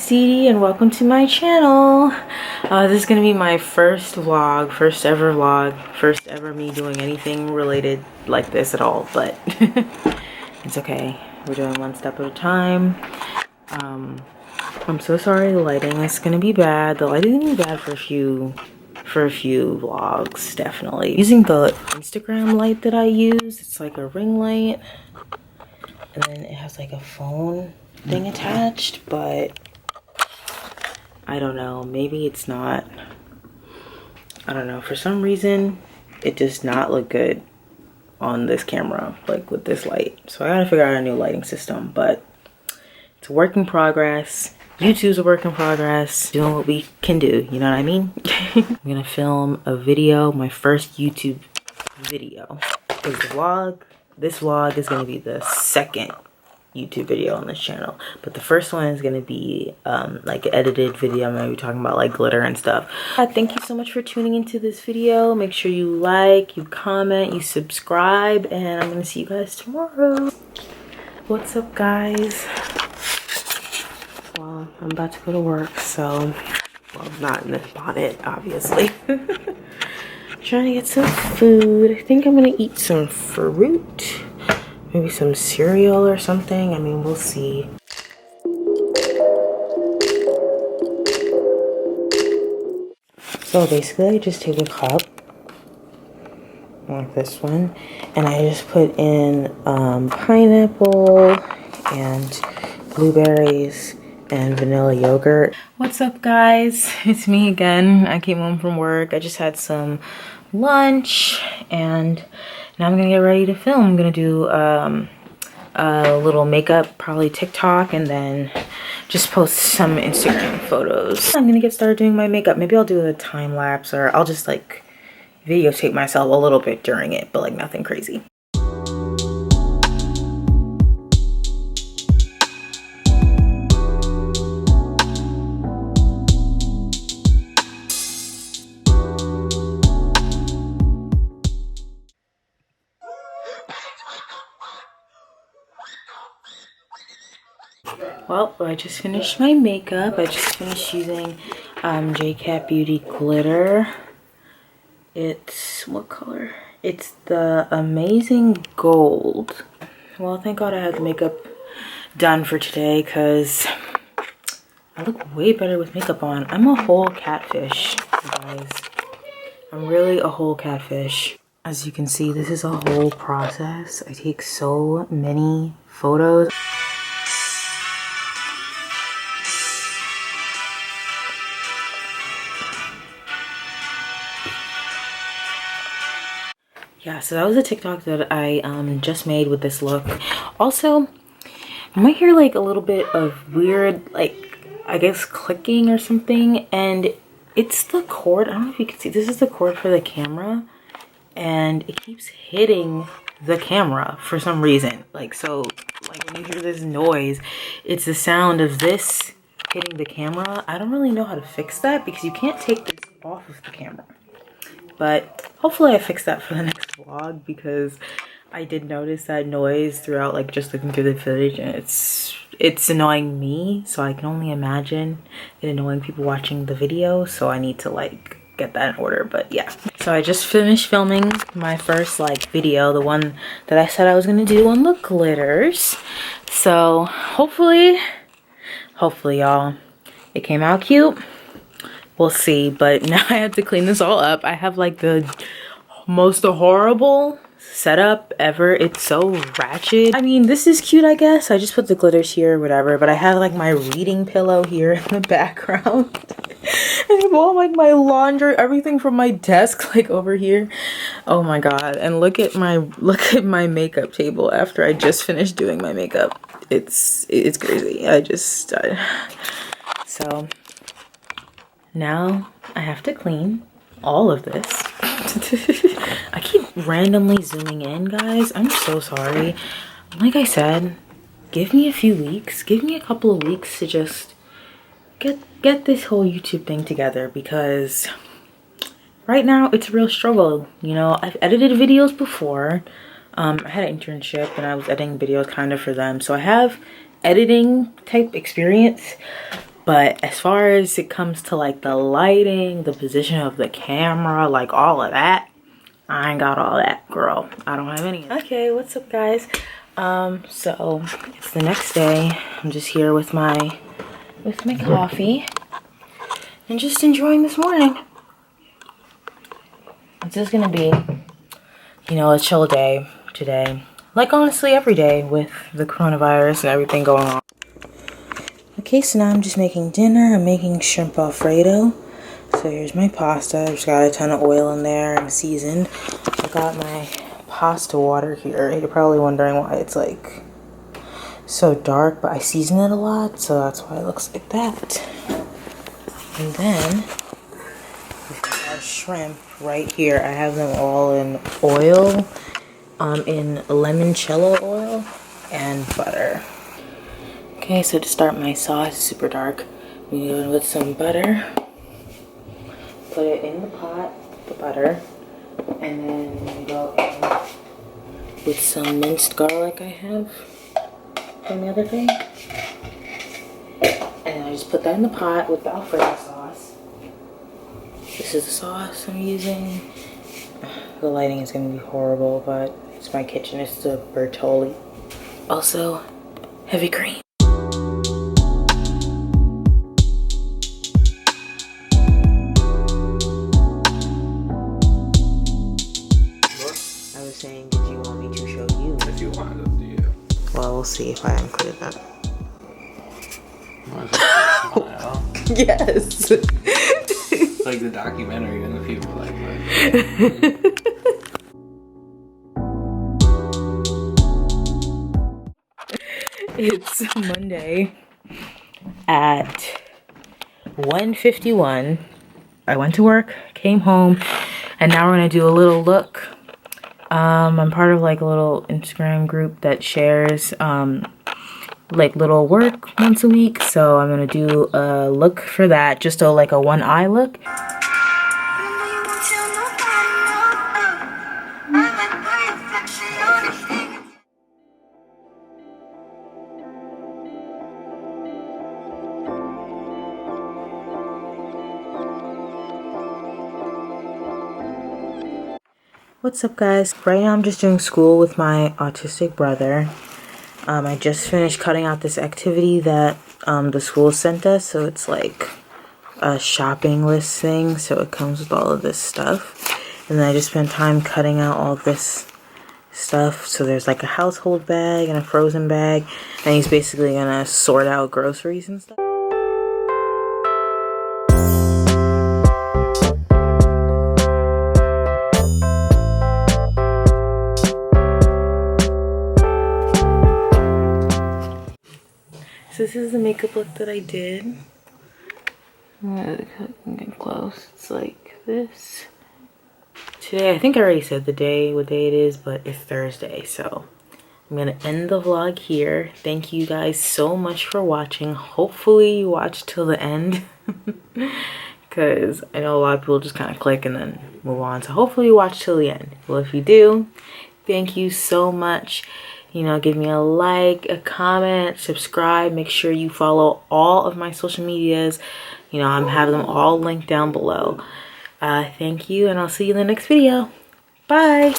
CD and welcome to my channel. This is gonna be my first vlog, first ever me doing anything related like this at all, but it's okay. We're doing one step at a time. I'm so sorry the lighting is gonna be bad. The lighting is gonna be bad for a few vlogs, definitely. Using the Instagram light that I use, it's like a ring light, and then it has like a phone thing attached, but I don't know, maybe it's not, I don't know, for some reason it does not look good on this camera, like with this light. So I gotta figure out a new lighting system, but it's a work in progress. YouTube's a work in progress, doing what we can do, you know what I mean? I'm gonna film a video, my first YouTube video. Because this vlog is gonna be the second YouTube video on this channel, but the first one is gonna be like an edited video. I'm gonna be talking about like glitter and stuff. Thank you so much for tuning into this video. Make sure you like, you comment, you subscribe, and I'm gonna see you guys tomorrow. What's up, guys? Well, I'm about to go to work, so, well, not in this bonnet, obviously. Trying to get some food. I think I'm gonna eat some fruit. Maybe some cereal or something. I mean, we'll see. So basically, I just take a cup, like this one, and I just put in pineapple and blueberries and vanilla yogurt. What's up, guys? It's me again. I came home from work. I just had some lunch, and now I'm gonna get ready to film. I'm gonna do a little makeup, probably TikTok, and then just post some Instagram photos. I'm gonna get started doing my makeup. Maybe I'll do a time lapse, or I'll just like videotape myself a little bit during it, but like nothing crazy. Well, I just finished my makeup. I just finished using JCat Beauty glitter. It's, what color? It's the Amazing Gold. Well, thank God I had the makeup done for today, because I look way better with makeup on. I'm a whole catfish, you guys. I'm really a whole catfish. As you can see, this is a whole process. I take so many photos. Yeah, so that was a TikTok that I just made with this look. Also, you might hear like a little bit of weird, like, I guess clicking or something, and it's the cord. I don't know if you can see, this is the cord for the camera, and it keeps hitting the camera for some reason. Like, so, like when you hear this noise, it's the sound of this hitting the camera. I don't really know how to fix that because you can't take this off of the camera. But hopefully I fix that for the next vlog, because I did notice that noise throughout, like just looking through the footage, and it's annoying me, so I can only imagine it annoying people watching the video, so I need to like get that in order. But yeah, so I just finished filming my first like video, the one that I said I was gonna do on the glitters. So hopefully y'all, it came out cute. We'll see, but now I have to clean this all up. I have like the most horrible setup ever. It's so ratchet. I mean, this is cute, I guess. I just put the glitters here, whatever, but I have like my reading pillow here in the background. And I have all like my laundry, everything from my desk like over here. Oh my god. And look at my makeup table after I just finished doing my makeup. It's crazy. So now I have to clean all of this. I keep randomly zooming in, guys. I'm so sorry. Like I said, give me a few weeks. Give me a couple of weeks to just get this whole YouTube thing together, because right now it's a real struggle. You know, I've edited videos before. I had an internship and I was editing videos kind of for them. So I have editing type experience. But as far as it comes to like the lighting, the position of the camera, like all of that, I ain't got all that, girl. I don't have any. Okay, what's up guys? So it's the next day. I'm just here with my coffee and just enjoying this morning. It's just gonna be, you know, a chill day today. Like honestly every day with the coronavirus and everything going on. Okay, so now I'm just making dinner. I'm making shrimp Alfredo. So here's my pasta. I just got a ton of oil in there. I'm seasoned. I got my pasta water here. You're probably wondering why it's like so dark, but I season it a lot, so that's why it looks like that. And then we've got our shrimp right here. I have them all in oil, in limoncello oil and butter. Okay, so to start my sauce, super dark, we go in with some butter. Put it in the pot, the butter, and then we go in with some minced garlic I have from the other day. And I just put that in the pot with the Alfredo sauce. This is the sauce I'm using. The lighting is going to be horrible, but it's my kitchen. It's the Bertolli. Also, heavy cream. I was saying, did you want me to show you? If you wanted to, yeah. Well, we'll see if I include that. Smile. Yes. It's like the documentary and the people like that. It's Monday at 1:51. I went to work, came home, and now we're gonna do a little look. I'm part of like a little Instagram group that shares like little work once a week, so I'm gonna do a look for that, just like a one eye look. What's up guys? Right now I'm just doing school with my autistic brother. I just finished cutting out this activity that the school sent us, so it's like a shopping list thing, so it comes with all of this stuff. And then I just spent time cutting out all this stuff, so there's like a household bag and a frozen bag, and he's basically gonna sort out groceries and stuff. So this is the makeup look that I did. I'm gonna get close. It's like this. Today, I think I already said the day, what day it is, but it's Thursday, so I'm gonna end the vlog here. Thank you guys so much for watching. Hopefully you watch till the end, because I know a lot of people just kind of click and then move on. So hopefully you watch till the end. Well, if you do, thank you so much. You know, give me a like, a comment, subscribe. Make sure you follow all of my social medias. You know, I'm having them all linked down below. Thank you, and I'll see you in the next video. Bye.